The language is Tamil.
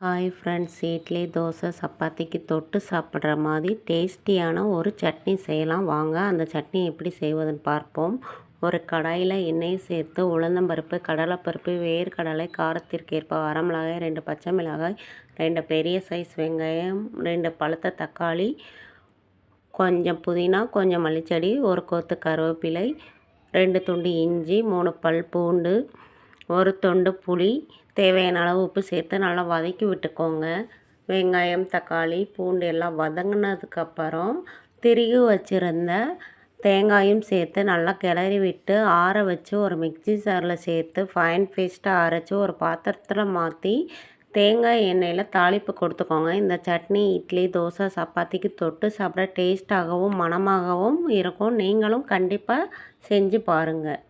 ஹாய் ஃப்ரெண்ட்ஸ், இட்லி தோசை சப்பாத்திக்கு தொட்டு சாப்பிட்ற மாதிரி டேஸ்டியான ஒரு சட்னி செய்யலாம். வாங்க அந்த சட்னி எப்படி செய்வதுன்னு பார்ப்போம். ஒரு கடாயில் எண்ணெய் சேர்த்து உளுந்தம்பருப்பு, கடலைப்பருப்பு, வேர்க்கடலை, காரத்திற்கேற்ப வரமிளகாய், 2 பச்சை மிளகாய், 2 பெரிய சைஸ் வெங்காயம், 2 பழுத்த தக்காளி, கொஞ்சம் புதினா, கொஞ்சம் மல்லிச்செடி, ஒரு கொத்து கருவேப்பிலை, 2 துண்டு இஞ்சி, 3 பல் பூண்டு, ஒரு துண்டு புளி, தேவையான அளவு உப்பு சேர்த்து நல்லா வதக்கி விட்டுக்கோங்க. வெங்காயம், தக்காளி, பூண்டு எல்லாம் வதங்கினதுக்கப்புறம் திருகி வச்சுருந்த தேங்காயும் சேர்த்து நல்லா கிளறி விட்டு ஆற வச்சு ஒரு மிக்ஸி ஜாரில் சேர்த்து ஃபைன் பேஸ்ட்டாக அரைச்சி ஒரு பாத்திரத்தில் மாற்றி தேங்காய் எண்ணெயில் தாளிப்பு கொடுத்துக்கோங்க. இந்த சட்னி இட்லி, தோசை, சப்பாத்திக்கு தொட்டு சாப்பிட டேஸ்ட்டாகவும் மணமாகவும் இருக்கும். நீங்களும் கண்டிப்பாக செஞ்சு பாருங்கள்.